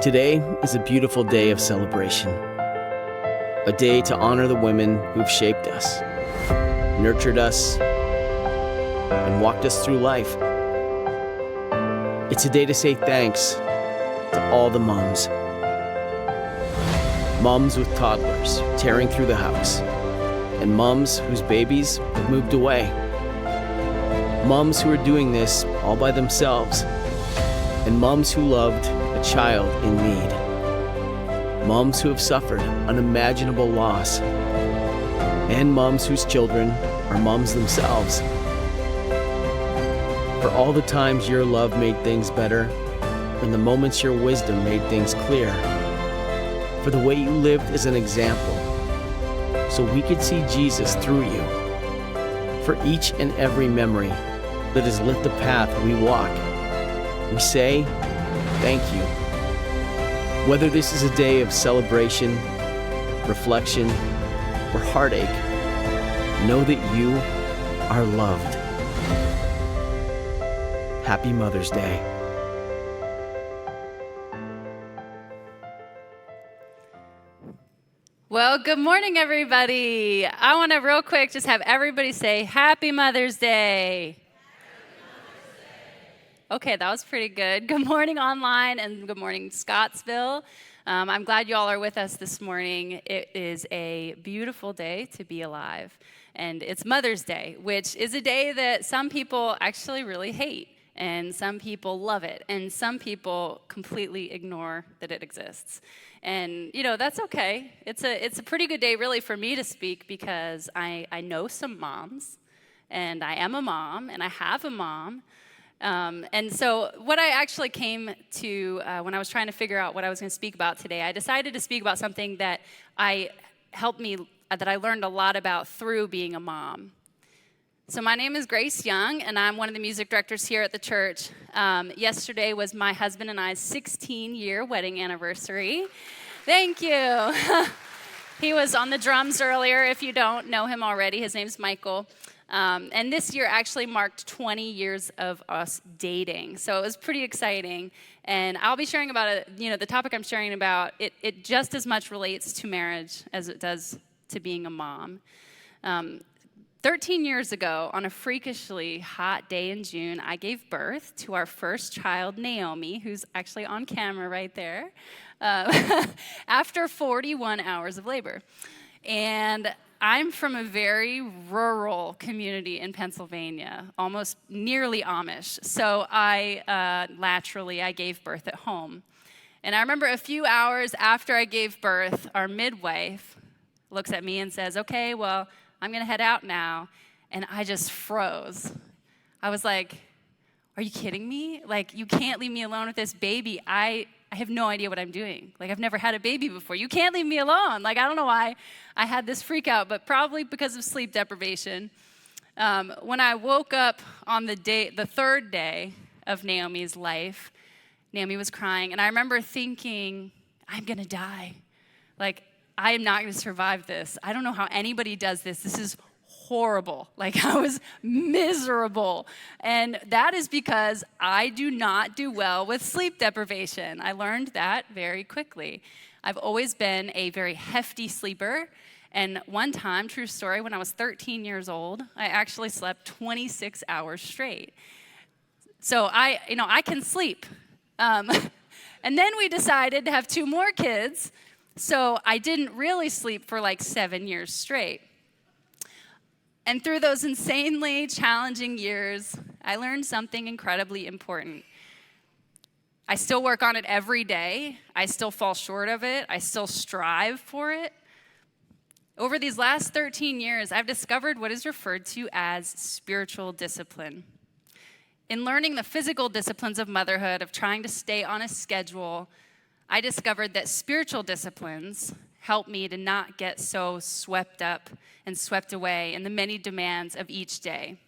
Today is a beautiful day of celebration. A day to honor the women who've shaped us, nurtured us, and walked us through life. It's a day to say thanks to all the moms. Moms with toddlers tearing through the house, and moms whose babies have moved away. Moms who are doing this all by themselves, and moms who loved a child in need. Moms who have suffered unimaginable loss, and moms whose children are moms themselves. For all the times your love made things better, and the moments your wisdom made things clear. For the way you lived as an example, so we could see Jesus through you. For each and every memory that has lit the path we walk, we say thank you. Whether this is a day of celebration, reflection, or heartache, know that you are loved. Happy Mother's Day. Well, good morning, everybody. I want to real quick just have everybody say Happy Mother's Day. Okay, that was pretty good. Good morning online and good morning Scottsville. I'm glad you all are with us this morning. It is a beautiful day to be alive, and it's Mother's Day, which is a day that some people actually really hate, and some people love it, and some people completely ignore that it exists. And, you know, that's okay. It's a pretty good day, really, for me to speak because I know some moms, and I am a mom, and I have a mom. And so what I actually came to when I was trying to figure out what I was going to speak about today, I decided to speak about something that I learned a lot about through being a mom. So my name is Grace Young, and I'm one of the music directors here at the church. Yesterday was my husband and I's 16-year wedding anniversary. Thank you. He was on the drums earlier. If you don't know him already, his name's Michael. And this year actually marked 20 years of us dating. So it was pretty exciting. And I'll be sharing about it, the topic I'm sharing about, it just as much relates to marriage as it does to being a mom. 13 years ago, on a freakishly hot day in June, I gave birth to our first child, Naomi, who's actually on camera right there, after 41 hours of labor. And I'm from a very rural community in Pennsylvania, almost nearly Amish. So I gave birth at home. And I remember a few hours after I gave birth, our midwife looks at me and says, okay, well, I'm going to head out now. And I just froze. I was like, are you kidding me? Like, you can't leave me alone with this baby. I have no idea what I'm doing. Like, I've never had a baby before. You can't leave me alone. Like, I don't know why I had this freak out, but probably because of sleep deprivation. When I woke up on the third day of Naomi's life, Naomi was crying. And I remember thinking, I'm going to die. Like, I am not going to survive this. I don't know how anybody does this. This is horrible. Like, I was miserable. And that is because I do not do well with sleep deprivation. I learned that very quickly. I've always been a very hefty sleeper. And one time, true story, when I was 13 years old, I actually slept 26 hours straight. So I can sleep. And then we decided to have 2 more kids. So I didn't really sleep for like 7 years straight. And through those insanely challenging years, I learned something incredibly important. I still work on it every day. I still fall short of it. I still strive for it. Over these last 13 years, I've discovered what is referred to as spiritual discipline. In learning the physical disciplines of motherhood, of trying to stay on a schedule, I discovered that spiritual disciplines help me to not get so swept up and swept away in the many demands of each day.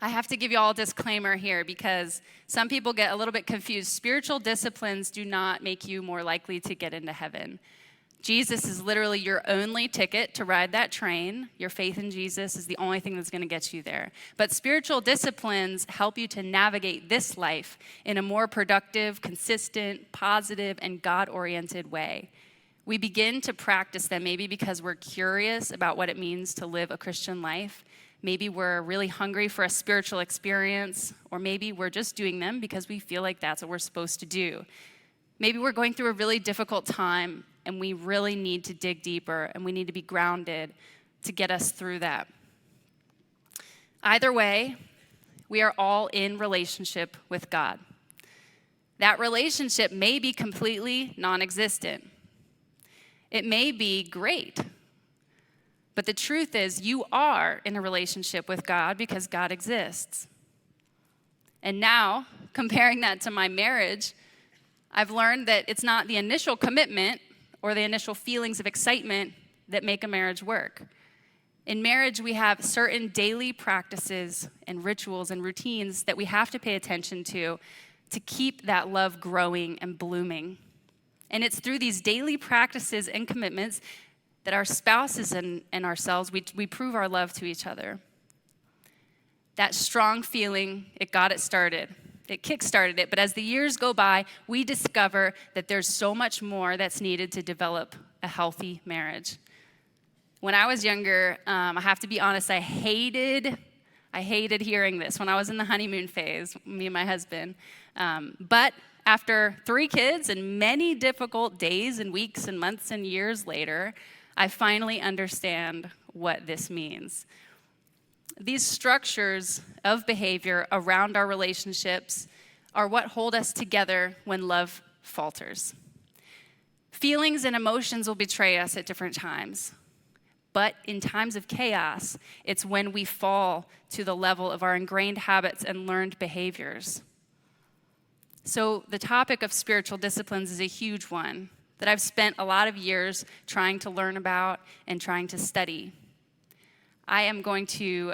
I have to give you all a disclaimer here because some people get a little bit confused. Spiritual disciplines do not make you more likely to get into heaven. Jesus is literally your only ticket to ride that train. Your faith in Jesus is the only thing that's going to get you there. But spiritual disciplines help you to navigate this life in a more productive, consistent, positive, and God-oriented way. We begin to practice them maybe because we're curious about what it means to live a Christian life. Maybe we're really hungry for a spiritual experience, or maybe we're just doing them because we feel like that's what we're supposed to do. Maybe we're going through a really difficult time and we really need to dig deeper and we need to be grounded to get us through that. Either way, we are all in relationship with God. That relationship may be completely non-existent. It may be great. But the truth is, you are in a relationship with God because God exists. And now, comparing that to my marriage, I've learned that it's not the initial commitment or the initial feelings of excitement that make a marriage work. In marriage, we have certain daily practices and rituals and routines that we have to pay attention to keep that love growing and blooming. And it's through these daily practices and commitments that our spouses and ourselves, we prove our love to each other. That strong feeling, it got it started. It kick-started it, but as the years go by, we discover that there's so much more that's needed to develop a healthy marriage. When I was younger, I have to be honest, I hated hearing this when I was in the honeymoon phase, me and my husband. But after 3 kids and many difficult days and weeks and months and years later, I finally understand what this means. These structures of behavior around our relationships are what hold us together when love falters. Feelings and emotions will betray us at different times. But in times of chaos, it's when we fall to the level of our ingrained habits and learned behaviors. So the topic of spiritual disciplines is a huge one that I've spent a lot of years trying to learn about and trying to study. I am going to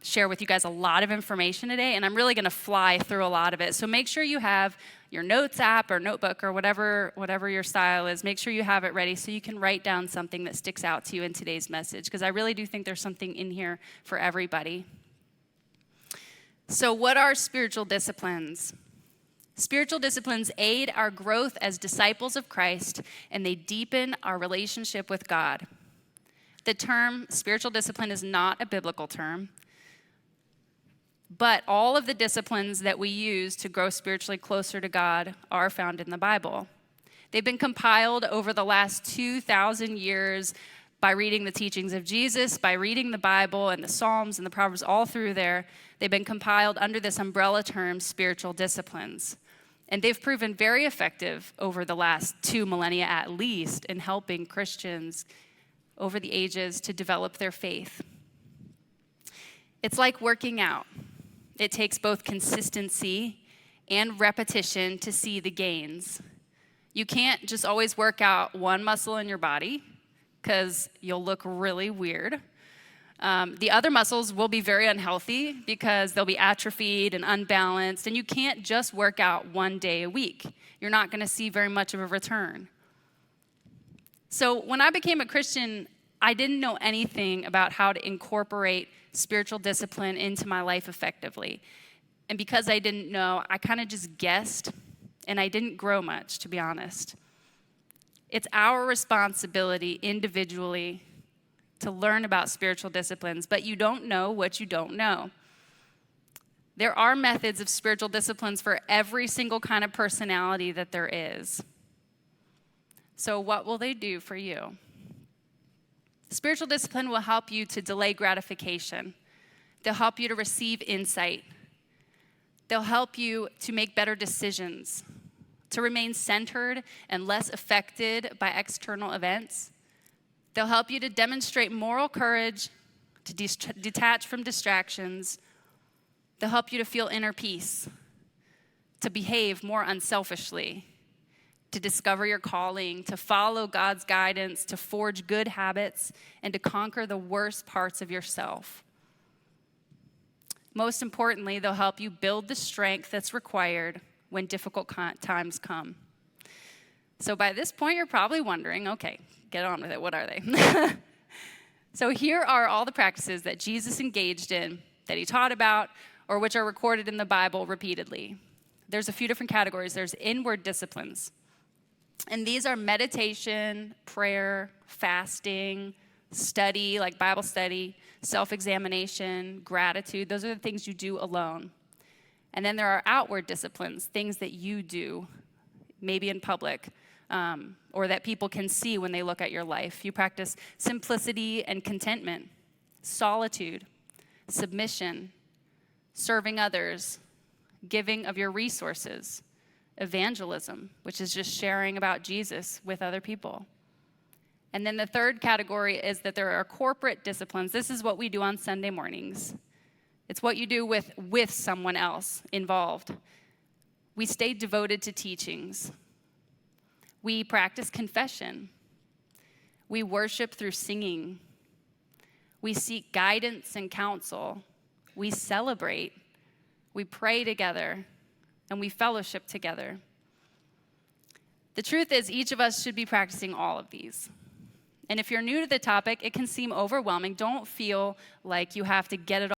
share with you guys a lot of information today, and I'm really going to fly through a lot of it. So make sure you have your notes app or notebook or whatever your style is. Make sure you have it ready so you can write down something that sticks out to you in today's message, because I really do think there's something in here for everybody. So what are spiritual disciplines? Spiritual disciplines aid our growth as disciples of Christ, and they deepen our relationship with God. The term spiritual discipline is not a biblical term, but all of the disciplines that we use to grow spiritually closer to God are found in the Bible. They've been compiled over the last 2,000 years by reading the teachings of Jesus, by reading the Bible and the Psalms and the Proverbs all through there. They've been compiled under this umbrella term, spiritual disciplines. And they've proven very effective over the last 2 millennia at least in helping Christians over the ages to develop their faith. It's like working out. It takes both consistency and repetition to see the gains. You can't just always work out one muscle in your body because you'll look really weird. The other muscles will be very unhealthy because they'll be atrophied and unbalanced, and you can't just work out 1 day a week. You're not going to see very much of a return. So when I became a Christian, I didn't know anything about how to incorporate spiritual discipline into my life effectively. And because I didn't know, I kind of just guessed, and I didn't grow much, to be honest. It's our responsibility individually to learn about spiritual disciplines, but you don't know what you don't know. There are methods of spiritual disciplines for every single kind of personality that there is. So what will they do for you? Spiritual discipline will help you to delay gratification. They'll help you to receive insight. They'll help you to make better decisions, to remain centered and less affected by external events. They'll help you to demonstrate moral courage, to detach from distractions. They'll help you to feel inner peace, to behave more unselfishly, to discover your calling, to follow God's guidance, to forge good habits, and to conquer the worst parts of yourself. Most importantly, they'll help you build the strength that's required when difficult times come. So by this point, you're probably wondering, okay, get on with it. What are they? So here are all the practices that Jesus engaged in, that he taught about, or which are recorded in the Bible repeatedly. There's a few different categories. There's inward disciplines. And these are meditation, prayer, fasting, study, like Bible study, self-examination, gratitude. Those are the things you do alone. And then there are outward disciplines, things that you do, maybe in public, or that people can see when they look at your life. You practice simplicity and contentment, solitude, submission, serving others, giving of your resources, evangelism, which is just sharing about Jesus with other people. And then the third category is that there are corporate disciplines. This is what we do on Sunday mornings. It's what you do with someone else involved. We stay devoted to teachings. We practice confession. We worship through singing. We seek guidance and counsel. We celebrate. We pray together. And we fellowship together. The truth is, each of us should be practicing all of these. And if you're new to the topic, it can seem overwhelming. Don't feel like you have to get it